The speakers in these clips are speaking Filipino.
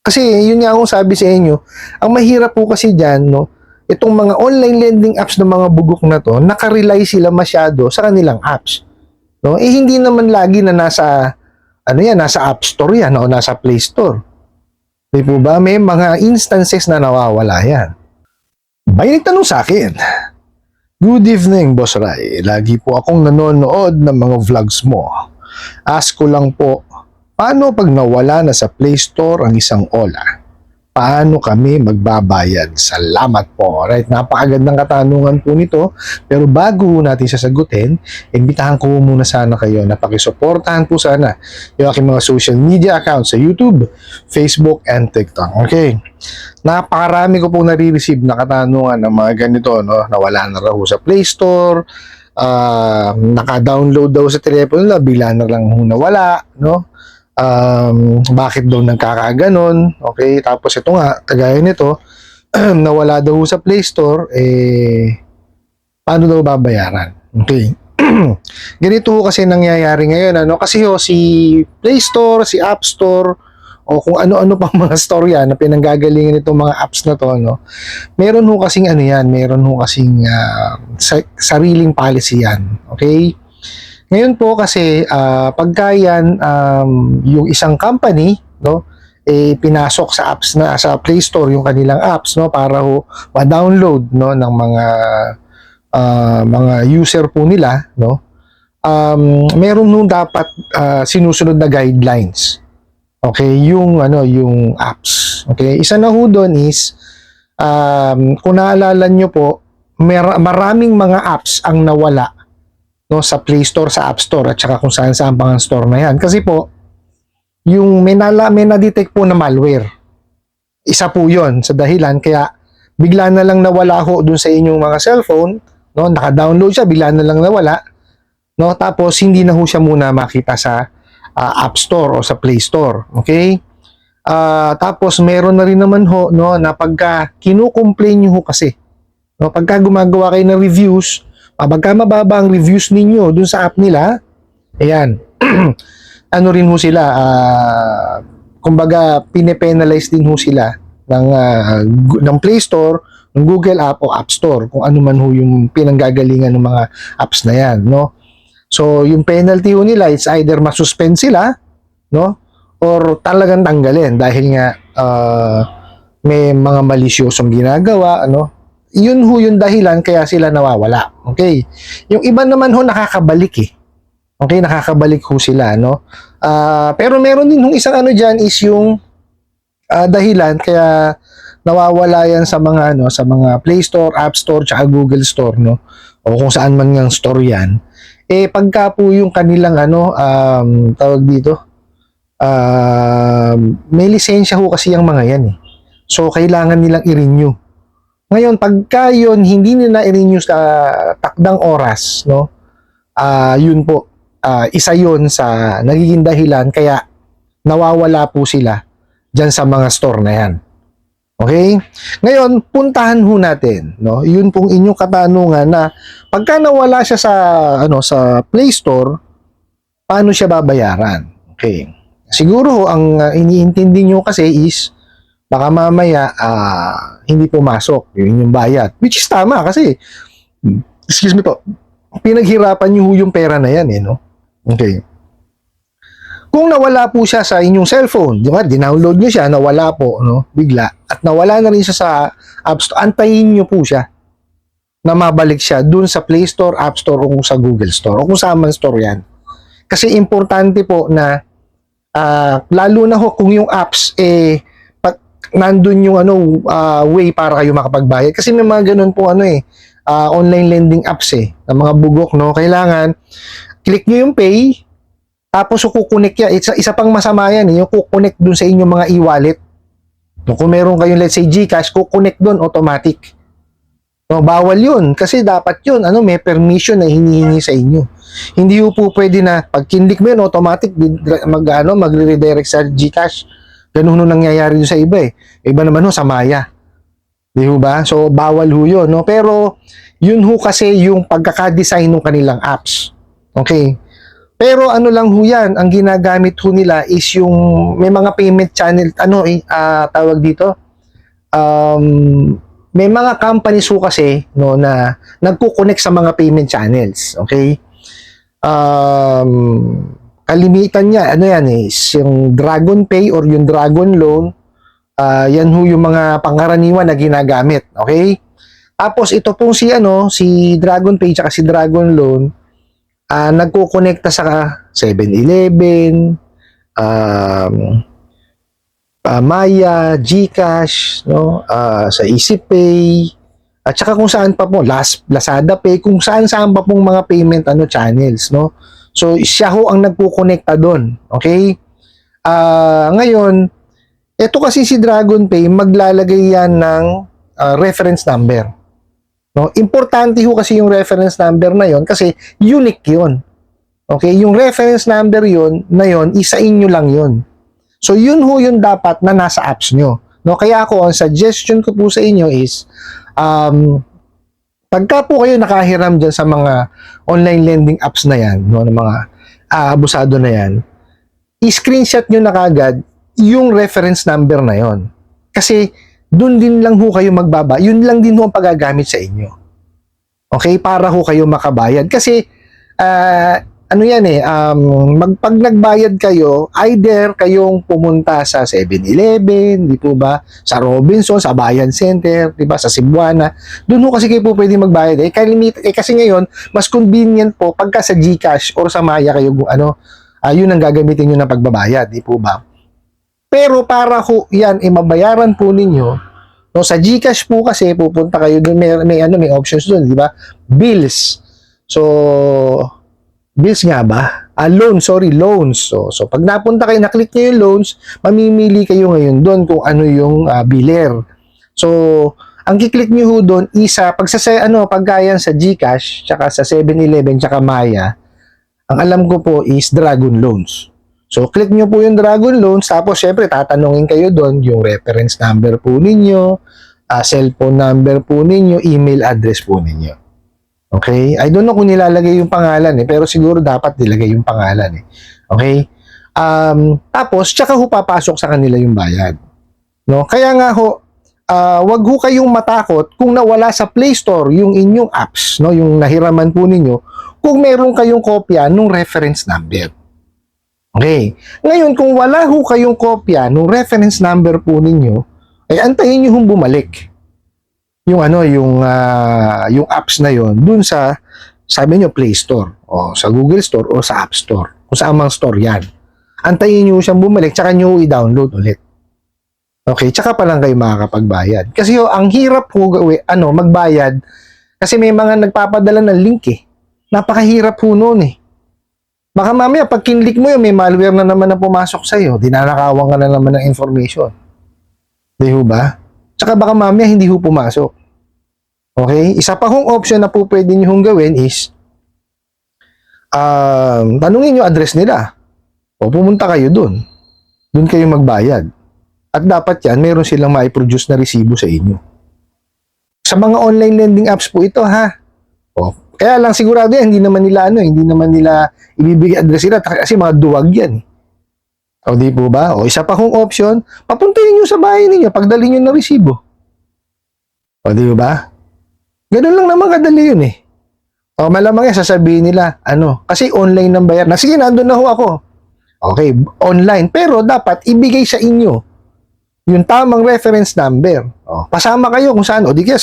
Kasi yun nga akong sabi sa inyo, ang mahirap po kasi dyan, no, itong mga online lending apps ng mga bugok na to, nakarely sila masyado sa kanilang apps. No? Eh hindi naman lagi na nasa nasa App Store yan o nasa Play Store. Di po ba? May mga instances na nawawala yan. May nagtanong sa akin, "Good evening, Boss Rai. Lagi po akong nanonood ng mga vlogs mo. Ask ko lang po, paano pag nawala na sa Play Store ang isang Ola? Paano kami magbabayad? Salamat po." Alright, napakagandang katanungan po nito. Pero bago natin sasagutin, imbitahan ko muna sana kayo na pakisuportahan po sana yung aking mga social media accounts sa YouTube, Facebook, and TikTok. Okay? Napakarami ko pong nare-receive na katanungan ng mga ganito, no? Nawala na raw sa Play Store, naka-download daw sa telepono nila, bigla na lang nawala, no? Bakit daw nagkakaganon, okay? Tapos ito nga, kagaya nito, nawala daw sa Play Store, paano daw babayaran? Okay. Ganito kasi nangyayari ngayon, ano? Kasi si Play Store, si App Store, o kung ano-ano pang mga store yan na pinanggagalingan itong mga apps na to, no? Meron ho kasing meron ho kasing sariling policy yan, okay? Ngayon po kasi pagka yan yung isang company, no, pinasok sa apps na sa Play Store yung kanilang apps, no, para ho ma-download, no, ng mga user po nila, no. Meron nung dapat sinusunod na guidelines. Okay, yung apps. Okay, isa na ho doon is kung naalala nyo po, maraming mga apps ang nawala, no, sa Play Store, sa App Store, at saka kung saan-saan pang store na yan. Kasi po, yung may na-detect po na malware. Isa po yon sa dahilan, kaya bigla na lang nawala ho dun sa inyong mga cellphone, no, naka-download siya, bigla na lang nawala, no, tapos hindi na ho siya muna makita sa App Store o sa Play Store. Okay? Tapos meron na rin naman ho, no, na pagka kinu-complain nyo ho kasi, no, pagka gumagawa kayo ng reviews, pagka mababa ang reviews ninyo dun sa app nila, ayan, ano rin ho sila, kumbaga, pine-penalize din ho sila ng Play Store, ng Google App o App Store, kung ano man ho yung pinanggagalingan ng mga apps na yan, no? So, yung penalty ho nila, it's either masuspend sila, no? Or talagang tanggalin dahil nga may mga malisyosong ginagawa, ano? Yun ho yung dahilan kaya sila nawawala. Okay? Yung iba naman ho nakakabalik eh. Okay, nakakabalik ho sila, no? Pero meron din yung isang dyan is yung dahilan kaya nawawala yan sa mga sa mga Play Store, App Store, tsaka Google Store, no? O kung saan man ngang store yan. Pagka po yung kanilang tawag dito, may lisensya ho kasi yung mga yan eh. So kailangan nilang i-renew. Ngayon, pagka yun, hindi nila i-renew sa takdang oras, no? Yun po, isa yun sa nagiging dahilan kaya nawawala po sila dyan sa mga store na yan. Okay? Ngayon, puntahan ho natin, no? Yun pong inyong katanungan na pagka nawala siya sa Play Store, paano siya babayaran? Okay. Siguro ang iniintindi nyo kasi is baka mamaya hindi pumasok yung bayad, which is tama kasi excuse me po, pinaghirapan nyo yung pera na yan no? Okay. Kung nawala po siya sa inyong cellphone, di ba, dinownload nyo siya, nawala po, no, bigla, at nawala na rin siya sa App Store, antayin nyo po siya na mabalik siya dun sa Play Store, App Store, o sa Google Store, o kung saan man store yan. Kasi importante po na lalo na ho kung yung apps nandun yung way para kayo makapagbayad. Kasi may mga ganun po online lending apps na mga bugok, no? Kailangan click nyo yung pay, tapos kukunik yan. Isa pang masama yan, yung kukunik dun sa inyong mga e-wallet. No, kung meron kayong, let's say, GCash, kukunik dun automatic. No, bawal yun. Kasi dapat yun, may permission na hinihingi sa inyo. Hindi po pwede na, pag kinlik mo yun, automatic, magre-redirect sa GCash. Ganun ho nangyayari doon sa iba Iba naman ho sa Maya. Di ba? So, bawal ho yun, no? Pero, yun ho kasi yung pagkakadesign ng kanilang apps. Okay? Pero ano lang ho yan, ang ginagamit ho nila is yung may mga payment channel, tawag dito, may mga companies ho kasi no, na nagko-connect sa mga payment channels. Okay? Kalimitan niya, ano yan is yung Dragon Pay or yung Dragon Loan, yan ho yung mga pangkaraniwan na ginagamit. Okay? Tapos ito pong si Dragon Pay tsaka si Dragon Loan, nagko-connecta sa 7-Eleven, Maya, GCash, no, sa EasyPay, at saka kung saan pa po, Lazada Pay, kung saan-saan pa pong mga payment channels, no. So siya ho ang nagko-connecta doon, okay? Ngayon, ito kasi si Dragon Pay, maglalagay yan ng reference number. No, importante ho kasi yung reference number na yon kasi unique 'yon. Okay, yung reference number na yon, isa inyo lang 'yon. So yun ho yung dapat na nasa apps nyo. No, kaya ako ang suggestion ko po sa inyo is pagka po kayo nakahiram diyan sa mga online lending apps na yan, no, ng mga abusado na yan, i-screenshot nyo na kagad yung reference number na yon. Kasi doon din lang ho kayo magbaba, yun lang din ho ang pagagamit sa inyo. Okay? Para ho kayo makabayad. Kasi, pag nagbayad kayo, either kayong pumunta sa 7-Eleven, di po ba? Sa Robinson, sa Bayan Center, di ba? Sa Cebuana. Doon ho kasi kayo po pwede magbayad. Kasi ngayon, mas convenient po pagka sa GCash or sa Maya kayo, yun ang gagamitin nyo na pagbabayad, di po ba? Pero para ho yan mabayaran po ninyo, no, sa GCash po kasi pupunta kayo doon, may options doon, di ba? Bills. So bills nga ba? Loans. So pag napunta kayo, na-click niyo yung loans, mamimili kayo ngayon doon kung ano yung biller. So ang kiklik niyo ho doon isa pagkayan sa GCash, tsaka sa 7-Eleven, tsaka Maya, ang alam ko po is Dragon Loans. So, click nyo po yung Dragon Loans, tapos syempre tatanungin kayo doon yung reference number po ninyo, cellphone number po ninyo, email address po ninyo. Okay? I don't know kung nilalagay yung pangalan pero siguro dapat nilagay yung pangalan Okay? Tapos, tsaka ho papasok sa kanila yung bayad. No? Kaya nga ho, wag ho kayong matakot kung nawala sa Play Store yung inyong apps, no? Yung nahiraman po ninyo, kung meron kayong kopya ng reference number. Okay. Ngayon, kung wala ho kayong kopya ng reference number po ninyo, ay antayin nyo hong bumalik yung yung apps na yon dun sa, sabi nyo, Play Store, o sa Google Store, o sa App Store, kung saan mang store yan. Antayin nyo siyang bumalik, tsaka nyo i-download ulit. Okay, tsaka pa lang kayo makakapagbayad. Kasi ang hirap ho magbayad, kasi may mga nagpapadala ng link Napakahirap ho noon Baka mamaya, pag kinlik mo yun, may malware na naman na pumasok sa'yo. Dinanakawan ka na naman ng information. Di ho ba? Tsaka baka mamaya, hindi ho pumasok. Okay? Isa pa hong option na po pwede nyo hong gawin is, tanungin nyo address nila. O pumunta kayo dun. Dun kayo magbayad. At dapat yan, meron silang mai-produce na resibo sa inyo. Sa mga online lending apps po ito, kaya lang sigurado yan, hindi naman nila ibibigay address nila kasi mga duwag yan. O di po ba? O isa pa kong option, papuntahin nyo sa bahay ninyo, pagdali nyo ng resibo. O di ba? Ganun lang naman kadali yun O malamang sasabihin nila, kasi online ng bayar. Sige, nandun na ho ako. Okay, online. Pero dapat ibigay sa inyo yung tamang reference number. O, pasama kayo kung saan. O di kaya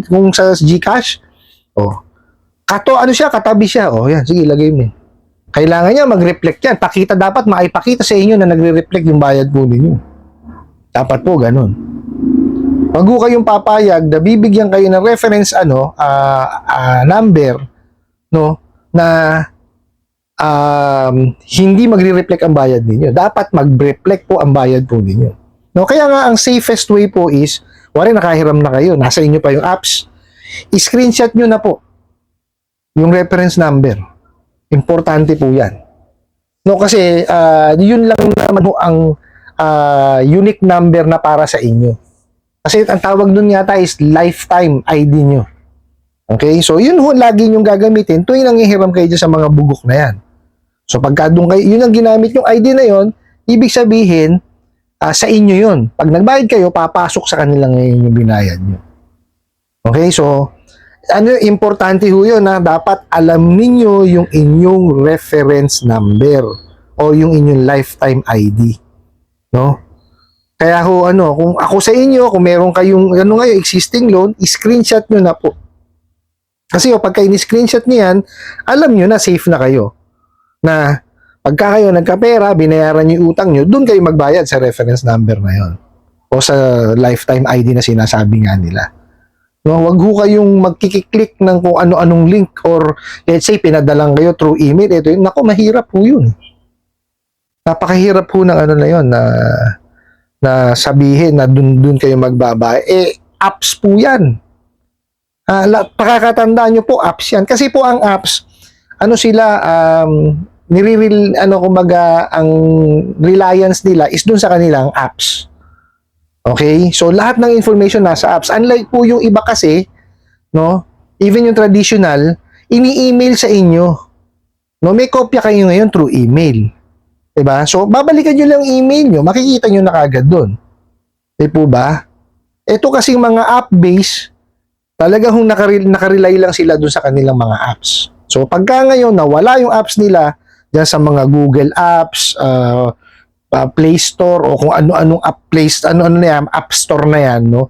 kung sa GCash. O, katabi siya. O, yan. Sige, lagay mo. Kailangan niya mag-reflect yan. Dapat maipakita sa inyo na nagre-reflect yung bayad po ninyo. Dapat po, ganun. Wag ho kayong papayag na bibigyan kayo ng reference, number, no, na hindi magre-reflect ang bayad ninyo. Dapat mag-reflect po ang bayad po ninyo. No, kaya nga, ang safest way po is, wari nakahiram na kayo, nasa inyo pa yung apps, i-screenshot nyo na po yung reference number. Importante po yan. No, kasi yun lang naman po ang unique number na para sa inyo. Kasi ang tawag dun yata is lifetime ID nyo. Okay? So, yun ho lagi nyong gagamitin tuwing nanghihiram kayo sa mga bugok na yan. So pagka doon kayo, yun ang ginamit yung ID na yon, ibig sabihin, sa inyo yun. Pag nagbayad kayo, papasok sa kanila ngayon yung binayad nyo. Okay, so, importante ho yun na dapat alam ninyo yung inyong reference number o yung inyong lifetime ID. No? Kaya ho, kung ako sa inyo, kung meron kayong, ngayon, existing loan, screenshot nyo na po. Kasi pagka in-screenshot nyo yan, alam nyo na safe na kayo. Na, pagka kayo nagkapera, binayaran yung utang nyo, doon kayo magbayad sa reference number na yon o sa lifetime ID na sinasabi nga nila. No, wag ho kayong magkiklik ng kung ano-anong link or let's say pinadalang kayo through email. Ito yun, nako, mahirap po yun. Napakahirap po ng na yon na sabihin na dun kayo magbabayad. Apps po yan. Pakakatandaan nyo po, apps yan. Kasi po ang apps, sila, kumbaga, ang reliance nila is dun sa kanilang apps. Okay? So, lahat ng information nasa apps. Unlike po yung iba kasi, no? Even yung traditional, ini-email sa inyo. No? May kopya kayo ngayon through email. Diba? So, babalikan nyo lang email nyo, makikita nyo na kagad doon. Di po ba? Ito kasing mga app-based, talagang nakarely lang sila doon sa kanilang mga apps. So, pagka ngayon nawala yung apps nila, dyan sa mga Google Apps, Play Store o kung ano-anong App Store na yan, no?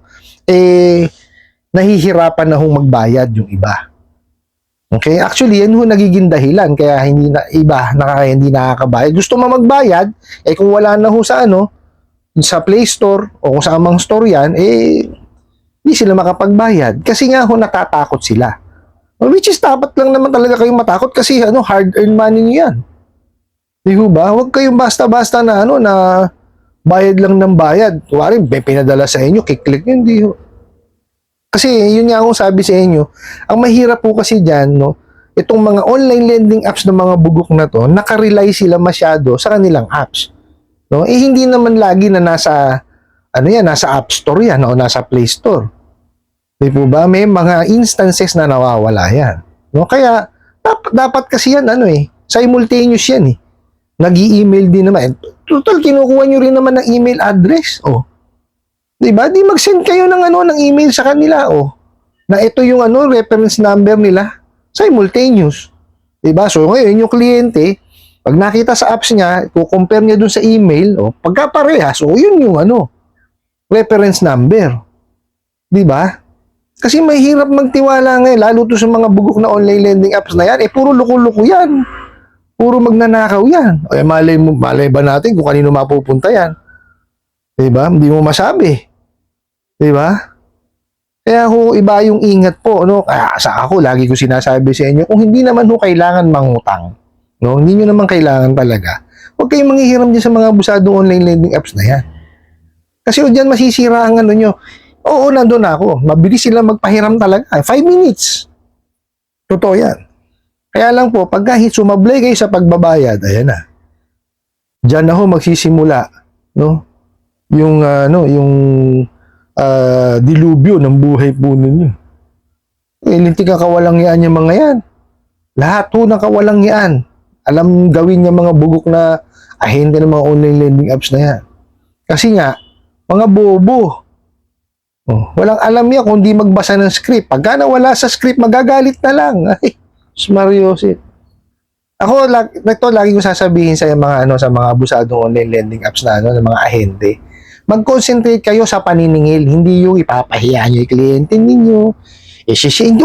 Nahihirapan na hong magbayad yung iba. Okay? Actually, yan ho nagiging dahilan kaya hindi nakakabayad. Gusto mo magbayad, kung wala na ho sa sa Play Store o kung sa amang store yan, hindi sila makapagbayad kasi nga ho natatakot sila. Which is dapat lang naman talaga kayong matakot kasi hard-earned money niyo yan. Di ba? Huwag kayong basta-basta na na bayad lang ng bayad. Kuwari, may pinadala sa inyo, kiklik nyo, hindi ho. Kasi yun nga akong sabi sa inyo, ang mahirap po kasi dyan, itong mga online lending apps ng mga bugok na to, nakarely sila masyado sa kanilang apps. No? Hindi naman lagi na nasa App Store yan o nasa Play Store. Di po ba? May mga instances na nawawala yan. No? Kaya, dapat kasi yan, simultaneous yan eh. Nag-i-email din naman. Total, kinukuha nyo rin naman ng email address. Diba? Di mag-send kayo ng email sa kanila. Na ito yung reference number nila. Simultaneous. Diba? So, ngayon, yung kliyente, pag nakita sa apps niya, i-compare niya dun sa email, pagkaparehas, yun yung reference number. Diba? Kasi mahirap magtiwala ngayon, lalo to sa mga bugok na online lending apps na yan, puro luko-luko yan. Puro magnanakaw yan. Malay ba natin kung kanino mapupunta yan? Diba? Hindi mo masabi. Diba? Kaya iba yung ingat po. Kaya sa ako, lagi ko sinasabi sa inyo, kung hindi naman kailangan mangutang, hindi nyo naman kailangan talaga, huwag kayong manghihiram dyan sa mga abusadong online lending apps na yan. Kasi dyan masisira ang nyo. Oo, nandun ako. Mabilis sila magpahiram talaga. 5 minutes. Totoo yan. Kaya lang po, pagka sumablay kayo sa pagbabayad, ayan na. Diyan na magsisimula, yung dilubyo ng buhay po ninyo. Lintik ang kawalangyaan yung mga yan. Lahat ng kawalangyaan. Alam gawin yung mga bugok na ahente ng mga online lending apps na yan. Kasi nga, mga bobo. Walang alam yan kung di magbasa ng script. Pagka nawala sa script, magagalit na lang. Ay, Mariosit. Ako, lagi ko sasabihin sa mga sa mga abusadong online lending apps na ng mga ahente. Mag-concentrate kayo sa paniningil, hindi yung ipapahiya niyo yung kliyente ninyo. Hindi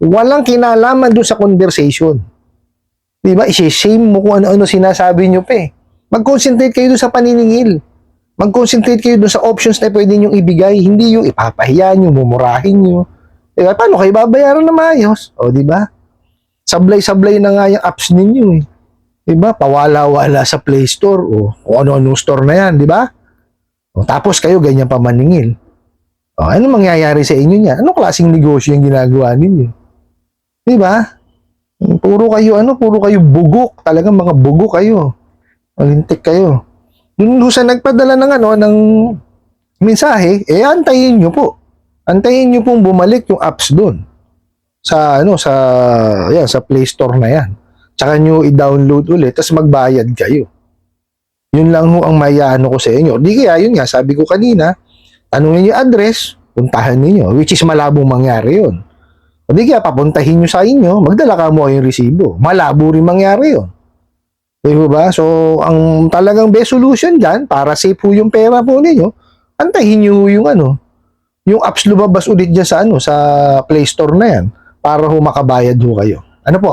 walang kinalaman doon sa conversation. Di ba? I-shame mo kung ano-ano sinasabi niyo pa eh. Mag-concentrate kayo doon sa paniningil. Mag-concentrate kayo doon sa options na pwede niyong ibigay, hindi yung ipapahiya niyo, mumurahin niyo. Diba? Paano kayo babayaran na maayos? Di ba? Sablay-sablay na nga yung apps ninyo eh. Diba? Pawala-wala sa Play Store o kung ano-ano store na yan, diba? Tapos kayo ganyan pa maningil. Ano mangyayari sa inyo niya? Anong klaseng negosyo yung ginagawa ninyo? Diba? Puro kayo bugok. Talagang mga bugok kayo. Malintik kayo. Yung sa nagpadala ng mensahe, antayin nyo po. Antayin nyo pong bumalik yung apps doon. Sa Play Store na yan. tsaka nyo i-download ulit, tapos magbayad kayo. Yun lang ho ang maiano ko sa inyo. Di kaya, yun nga, sabi ko kanina, tanungin yung address, puntahan ninyo, which is malabong mangyari yun. O di kaya, papuntahin nyo sa inyo, magdala ka mo yung resibo. Malabo rin mangyari yun. Di ba? So, ang talagang best solution dyan, para safe po yung pera po ninyo, antahin nyo yung yung apps lumabas ulit dyan sa sa Play Store na yan, para ho makabayad ho kayo. Ano po?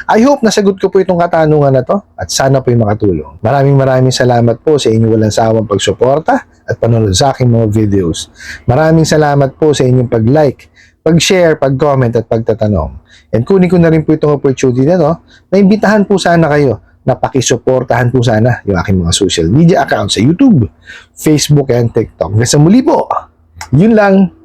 I hope nasagot ko po itong katanungan na to at sana po yung makatulong. Maraming salamat po sa inyong walang sawang pagsuporta at panonood sa aking mga videos. Maraming salamat po sa inyong pag-like, pag-share, pag-comment at pagtatanong. And kunin ko na rin po itong opportunity na to, na imbitahan po sana kayo na pakisuportahan po sana yung aking mga social media accounts sa YouTube, Facebook, and TikTok. Hanggang sa muli po, yun lang.